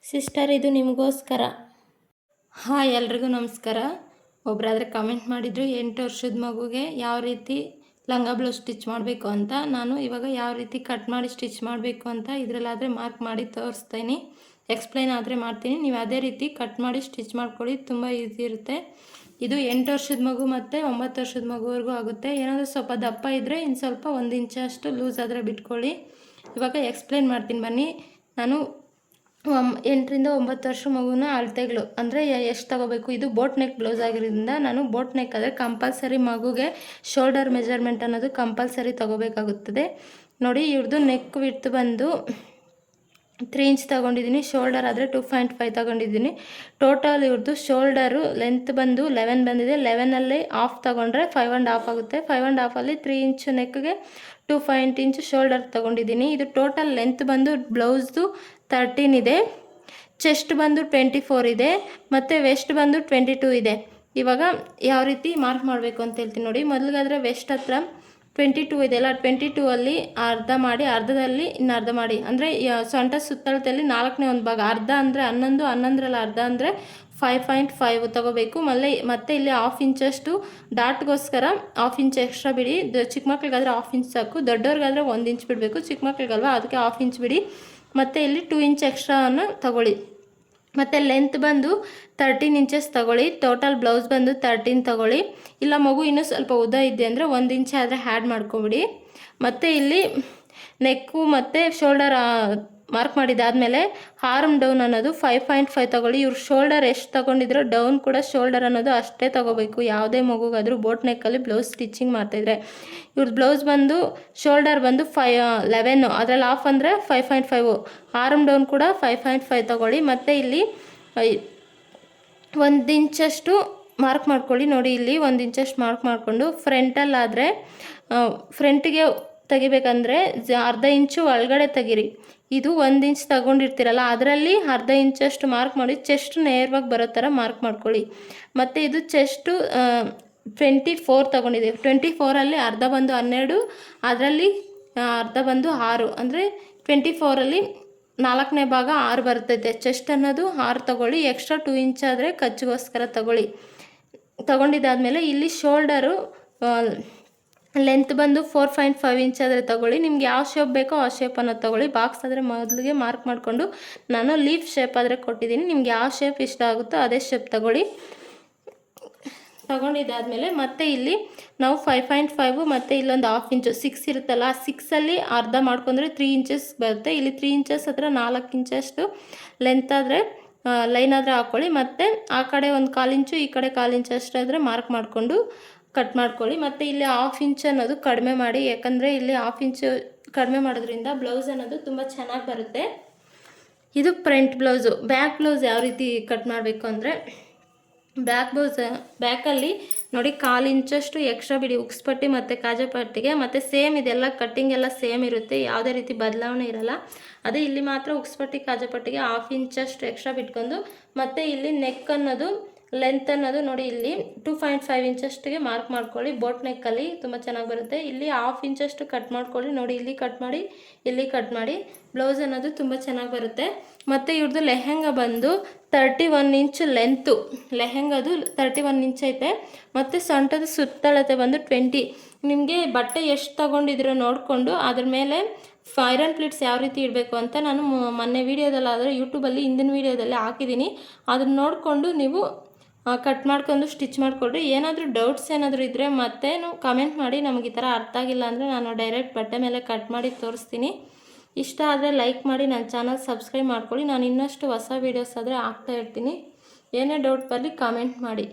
Sister, ಇದು ನಿಮಗೋಸ್ಕರ. Hi, ಎಲ್ರಿಗೂ ನಮಸ್ಕಾರ. ಒಬ್ಬರಾದರೆ ಕಮೆಂಟ್ ಮಾಡಿದರು 8 ವರ್ಷದ ಮಗುಗೆ ಯಾವ ರೀತಿ ಲಂಗ ಬ್ಲೌಸ್ ಸ್ಟಿಚ್ ಮಾಡಬೇಕು ಅಂತ. ನಾನು ಇವಾಗ ಯಾವ ರೀತಿ ಕಟ್ ಮಾಡಿ ಸ್ಟಿಚ್ ಮಾಡಬೇಕು ಅಂತ ಇದರಲ್ಲಾದರೆ ಮಾರ್ಕ್ ಮಾಡಿ ತೋರಿಸ್ತೀನಿ, ಎಕ್ಸ್ಪ್ಲೈನ್ ಆದರೆ ಮಾಡ್ತೀನಿ. ನೀವು ಅದೇ ರೀತಿ ಕಟ್ ಮಾಡಿ ಸ್ಟಿಚ್ ಮಾಡ್ಕೊಳ್ಳಿ, ತುಂಬ ಈಸಿ ಇರುತ್ತೆ. ಇದು 8 ವರ್ಷದ ಮಗು ಮತ್ತು 9 ವರ್ಷದ ಮಗುವರೆಗೂ ಆಗುತ್ತೆ. ಏನಾದರೂ ಸ್ವಲ್ಪ ದಪ್ಪ ಇದ್ದರೆ ಇನ್ನು ಸ್ವಲ್ಪ 1 ಇಂಚಷ್ಟು ಲೂಸ್ ಆದರೆ ಬಿಟ್ಕೊಳ್ಳಿ. ಇವಾಗ ಎಕ್ಸ್ಪ್ಲೈನ್ ಮಾಡ್ತೀನಿ ಬನ್ನಿ. ನಾನು 8 ರಿಂದ 9 ವರ್ಷ ಮಗುನ ಅಳತೆಗಳು ಅಂದರೆ ಎಷ್ಟು ತಗೋಬೇಕು. ಇದು ಬೋಟ್ ನೆಕ್ ಬ್ಲೌಸ್ ಆಗಿರೋದ್ರಿಂದ ನಾನು ಬೋಟ್ ನೆಕ್ ಆದರೆ ಕಂಪಲ್ಸರಿ ಮಗುಗೆ ಶೋಲ್ಡರ್ ಮೆಜರ್ಮೆಂಟ್ ಅನ್ನೋದು ಕಂಪಲ್ಸರಿ ತಗೋಬೇಕಾಗುತ್ತದೆ. ನೋಡಿ, ಇವ್ರದ್ದು ನೆಕ್ ವಿಡ್ತ್ ಬಂದು 3 ಇಂಚ್ ತೊಗೊಂಡಿದ್ದೀನಿ. ಶೋಲ್ಡರ್ ಆದರೆ 2.5 ತೊಗೊಂಡಿದ್ದೀನಿ. ಟೋಟಲ್ ಇವ್ರದ್ದು ಶೋಲ್ಡರು ಲೆಂತ್ ಬಂದು 11 ಬಂದಿದೆ. 11ಅಲ್ಲಿ ಹಾಫ್ ತೊಗೊಂಡ್ರೆ 5.5 ಆಗುತ್ತೆ. 5.5ಅಲ್ಲಿ 3 ಇಂಚ್ ನೆಕ್ಗೆ 2.5 ಇಂಚ್ ಶೋಲ್ಡರ್ ತೊಗೊಂಡಿದ್ದೀನಿ. ಇದು ಟೋಟಲ್ ಲೆಂತ್ ಬಂದು ಬ್ಲೌಸ್ದು 13 ಇದೆ. ಚೆಸ್ಟ್ ಬಂದು 24 ಇದೆ ಮತ್ತು ವೆಸ್ಟ್ ಬಂದು 22 ಇದೆ. ಇವಾಗ ಯಾವ ರೀತಿ ಮಾರ್ಕ್ ಮಾಡಬೇಕು ಅಂತ ಹೇಳ್ತೀನಿ ನೋಡಿ. ಮೊದಲಿಗಾದರೆ ವೆಸ್ಟ್ ಹತ್ರ 22 ಇದೆಯಲ್ಲ, 22 ಅಲ್ಲಿ ಅರ್ಧ ಮಾಡಿ, ಅರ್ಧದಲ್ಲಿ ಇನ್ನು ಅರ್ಧ ಮಾಡಿ. ಅಂದರೆ ಸೊಂಟ ಸುತ್ತಳತೆಯಲ್ಲಿ 4ನೇ ಒಂದು ಭಾಗ. ಅರ್ಧ ಅಂದರೆ 11, 11ರಲ್ಲಿ ಅರ್ಧ ಅಂದರೆ 5.5 ತೊಗೋಬೇಕು. ಮತ್ತೆ ಇಲ್ಲಿ 1/2 ಇಂಚಷ್ಟು ಡಾಟ್ಗೋಸ್ಕರ 1/2 ಇಂಚ್ ಎಕ್ಸ್ಟ್ರಾ ಬಿಡಿ. ಚಿಕ್ಕ ಮಕ್ಳಿಗಾದರೆ 1/2 ಇಂಚ್ ಸಾಕು, ದೊಡ್ಡವ್ರಿಗಾದರೆ 1 ಇಂಚ್ ಬಿಡಬೇಕು. ಚಿಕ್ಕ ಮಕ್ಳಿಗಲ್ವ, ಅದಕ್ಕೆ 1/2 ಇಂಚ್ ಬಿಡಿ. ಮತ್ತು ಇಲ್ಲಿ 2 ಇಂಚ್ ಎಕ್ಸ್ಟ್ರಾವನ್ನು ತಗೊಳ್ಳಿ. ಮತ್ತು ಲೆಂತ್ ಬಂದು 13 ಇಂಚಸ್ ತಗೊಳ್ಳಿ. ಟೋಟಲ್ ಬ್ಲೌಸ್ ಬಂದು 13 ತಗೊಳ್ಳಿ. ಇಲ್ಲ ಮಗು ಇನ್ನೂ ಸ್ವಲ್ಪ ಉದ್ದ ಇದೆ ಅಂದರೆ 1 ಇಂಚ್ ಆದರೆ ಆ್ಯಡ್ ಮಾಡ್ಕೊಬಿಡಿ. ಮತ್ತು ಇಲ್ಲಿ ನೆಕ್ಕು ಮತ್ತು ಶೋಲ್ಡರ್ ಮಾರ್ಕ್ ಮಾಡಿದ್ದಾದಮೇಲೆ ಆರ್ಮ್ ಡೌನ್ ಅನ್ನೋದು 5.5 ತೊಗೊಳ್ಳಿ. ಇವ್ರು ಶೋಲ್ಡರ್ ಎಷ್ಟು ತೊಗೊಂಡಿದ್ರು ಡೌನ್ ಕೂಡ ಶೋಲ್ಡರ್ ಅನ್ನೋದು ಅಷ್ಟೇ ತೊಗೋಬೇಕು. ಯಾವುದೇ ಮಗುಗಾದರೂ ಬೋಟ್ ನೆಕ್ಕಲ್ಲಿ ಬ್ಲೌಸ್ ಸ್ಟಿಚಿಂಗ್ ಮಾಡ್ತಾಯಿದ್ರೆ. ಇವ್ರದ್ದು ಬ್ಲೌಸ್ ಬಂದು ಶೋಲ್ಡರ್ ಬಂದು 11, ಅದರಲ್ಲಿ ಹಾಫ್ ಅಂದರೆ 5.5. ಆರ್ಮ್ ಡೌನ್ ಕೂಡ 5.5 ತೊಗೊಳ್ಳಿ. ಮತ್ತು ಇಲ್ಲಿ 1 ಇಂಚಷ್ಟು ಮಾರ್ಕ್ ಮಾಡ್ಕೊಳ್ಳಿ. ನೋಡಿ, ಇಲ್ಲಿ 1 ಇಂಚಷ್ಟು ಮಾರ್ಕ್ ಮಾಡಿಕೊಂಡು ಫ್ರಂಟಲ್ಲಾದರೆ ಫ್ರಂಟಿಗೆ ತೆಗಿಬೇಕಂದ್ರೆ ಅರ್ಧ ಇಂಚು ಒಳಗಡೆ ತೆಗೀರಿ. ಇದು 1 ಇಂಚ್ ತಗೊಂಡಿರ್ತೀರಲ್ಲ, ಅದರಲ್ಲಿ ಅರ್ಧ ಇಂಚಷ್ಟು ಮಾರ್ಕ್ ಮಾಡಿ ಚೆಸ್ಟ್ ನೇರವಾಗಿ ಬರೋ ಥರ ಮಾರ್ಕ್ ಮಾಡ್ಕೊಳ್ಳಿ. ಮತ್ತು ಇದು ಚೆಸ್ಟು 24 ತೊಗೊಂಡಿದೆ. 24ಅಲ್ಲಿ ಅರ್ಧ ಬಂದು 12, ಅದರಲ್ಲಿ ಅರ್ಧ ಬಂದು 6. ಅಂದರೆ 24ಅಲ್ಲಿ 4ನೇ ಭಾಗ 6 ಬರ್ತೈತೆ. ಚೆಸ್ಟ್ ಅನ್ನೋದು 6 ತೊಗೊಳ್ಳಿ. ಎಕ್ಸ್ಟ್ರಾ 2 ಇಂಚ್ ಆದರೆ ಖರ್ಚಿಗೋಸ್ಕರ ತೊಗೊಂಡಿದ್ದಾದಮೇಲೆ ಇಲ್ಲಿ ಶೋಲ್ಡರು ಲೆಂತ್ ಬಂದು 4.5 ಇಂಚ್ ಆದರೆ ತೊಗೊಳ್ಳಿ. ನಿಮ್ಗೆ ಯಾವ ಶೇಪ್ ಬೇಕೋ ಆ ಶೇಪ್ ಅನ್ನೋದು ತೊಗೊಳ್ಳಿ. ಬಾಕ್ಸ್ ಆದರೆ ಮೊದಲಿಗೆ ಮಾರ್ಕ್ ಮಾಡಿಕೊಂಡು ನಾನು ಲೀಫ್ ಶೇಪ್ ಆದರೆ ಕೊಟ್ಟಿದ್ದೀನಿ. ನಿಮ್ಗೆ ಯಾವ ಶೇಪ್ ಇಷ್ಟ ಆಗುತ್ತೋ ಅದೇ ಶೇಪ್ ತೊಗೊಳ್ಳಿ. ತೊಗೊಂಡಿದ್ದಾದಮೇಲೆ ಮತ್ತೆ ಇಲ್ಲಿ ನಾವು 5.5 ಮತ್ತು ಇಲ್ಲೊಂದು 1/2 ಇಂಚು 6 ಇರುತ್ತಲ್ಲ, 6ಅಲ್ಲಿ ಅರ್ಧ ಮಾಡ್ಕೊಂಡ್ರೆ 3 ಇಂಚಸ್ ಬರುತ್ತೆ. ಇಲ್ಲಿ 3 ಇಂಚಸ್ ಹತ್ರ 4 ಇಂಚಷ್ಟು ಲೆಂತ್ ಆದರೆ ಲೈನ್ ಆದರೆ ಹಾಕ್ಕೊಳ್ಳಿ. ಮತ್ತು ಆ ಕಡೆ 1/4 ಇಂಚು, ಈ ಕಡೆ 1/4 ಇಂಚ್ ಅಷ್ಟಾದರೆ ಮಾರ್ಕ್ ಮಾಡಿಕೊಂಡು ಕಟ್ ಮಾಡ್ಕೊಳ್ಳಿ. ಮತ್ತು ಇಲ್ಲಿ 1/2 ಇಂಚ್ ಅನ್ನೋದು ಕಡಿಮೆ ಮಾಡಿ, ಯಾಕಂದರೆ ಇಲ್ಲಿ 1/2 ಇಂಚು ಕಡಿಮೆ ಮಾಡೋದ್ರಿಂದ ಬ್ಲೌಸ್ ಅನ್ನೋದು ತುಂಬ ಚೆನ್ನಾಗಿ ಬರುತ್ತೆ. ಇದು ಫ್ರಂಟ್ ಬ್ಲೌಸು. ಬ್ಯಾಕ್ ಬ್ಲೌಸ್ ಯಾವ ರೀತಿ ಕಟ್ ಮಾಡಬೇಕು ಅಂದರೆ, ಬ್ಯಾಕಲ್ಲಿ ನೋಡಿ 1/4 ಇಂಚಷ್ಟು ಎಕ್ಸ್ಟ್ರಾ ಬಿಡಿ ಉಕ್ಸ್ಪಟ್ಟಿ ಮತ್ತು ಕಾಜಾಪಟ್ಟಿಗೆ. ಮತ್ತು ಸೇಮ್ ಇದೆಲ್ಲ ಕಟ್ಟಿಂಗ್ ಎಲ್ಲ ಸೇಮ್ ಇರುತ್ತೆ, ಯಾವುದೇ ರೀತಿ ಬದಲಾವಣೆ ಇರಲ್ಲ. ಅದೇ ಇಲ್ಲಿ ಮಾತ್ರ ಉಕ್ಸ್ಪಟ್ಟಿ ಕಾಜಾಪಟ್ಟಿಗೆ 1/2 ಇಂಚಷ್ಟು ಎಕ್ಸ್ಟ್ರಾ ಬಿಟ್ಕೊಂಡು, ಮತ್ತು ಇಲ್ಲಿ ನೆಕ್ ಅನ್ನೋದು ಲೆಂತ್ ಅನ್ನೋದು ನೋಡಿ ಇಲ್ಲಿ 2.5 ಇಂಚಷ್ಟಿಗೆ ಮಾರ್ಕ್ ಮಾಡ್ಕೊಳ್ಳಿ. ಬೋಟ್ ನೆಕ್ಕಲ್ಲಿ ತುಂಬ ಚೆನ್ನಾಗಿ ಬರುತ್ತೆ. ಇಲ್ಲಿ 1/2 ಇಂಚಷ್ಟು ಕಟ್ ಮಾಡ್ಕೊಳ್ಳಿ. ನೋಡಿ, ಇಲ್ಲಿ ಕಟ್ ಮಾಡಿ, ಇಲ್ಲಿ ಕಟ್ ಮಾಡಿ. ಬ್ಲೌಸ್ ಅನ್ನೋದು ತುಂಬ ಚೆನ್ನಾಗಿ ಬರುತ್ತೆ. ಮತ್ತು ಇವ್ರದ್ದು ಲೆಹೆಂಗ ಬಂದು 31 ಇಂಚು ಲೆಂತು. ಲೆಹೆಂಗದು 31 ಇಂಚ್ ಐತೆ. ಮತ್ತು ಸೊಂಟದ ಸುತ್ತಳತೆ ಬಂದು 20. ನಿಮಗೆ ಬಟ್ಟೆ ಎಷ್ಟು ತೊಗೊಂಡಿದ್ರೋ ನೋಡಿಕೊಂಡು ಅದ್ರ ಮೇಲೆ ಐರನ್ ಪ್ಲೇಟ್ಸ್ ಯಾವ ರೀತಿ ಇಡಬೇಕು ಅಂತ ನಾನು ಮೊನ್ನೆ ವೀಡಿಯೋದಲ್ಲಾದರೆ ಯೂಟ್ಯೂಬಲ್ಲಿ ಹಿಂದಿನ ವೀಡಿಯೋದಲ್ಲಿ ಹಾಕಿದ್ದೀನಿ. ಅದನ್ನು ನೋಡಿಕೊಂಡು ನೀವು ಕಟ್ ಮಾಡ್ಕೊಂಡು ಸ್ಟಿಚ್ ಮಾಡಿಕೊಡ್ರಿ. ಏನಾದರೂ ಡೌಟ್ಸ್ ಏನಾದರೂ ಇದ್ದರೆ ಮತ್ತೇನು ಕಮೆಂಟ್ ಮಾಡಿ. ನಮಗೆ ಈ ಥರ ಅರ್ಥ ಆಗಿಲ್ಲ ಅಂದರೆ ನಾನು ಡೈರೆಕ್ಟ್ ಬಟ್ಟೆ ಮೇಲೆ ಕಟ್ ಮಾಡಿ ತೋರಿಸ್ತೀನಿ. ಇಷ್ಟ ಆದರೆ ಲೈಕ್ ಮಾಡಿ, ನನ್ನ ಚಾನಲ್ ಸಬ್ಸ್ಕ್ರೈಬ್ ಮಾಡ್ಕೊಳ್ಳಿ. ನಾನು ಇನ್ನಷ್ಟು ಹೊಸ ವೀಡಿಯೋಸ್ ಆದರೆ ಹಾಕ್ತಾ ಇರ್ತೀನಿ. ಏನೇ ಡೌಟ್ ಬರಲಿ ಕಮೆಂಟ್ ಮಾಡಿ.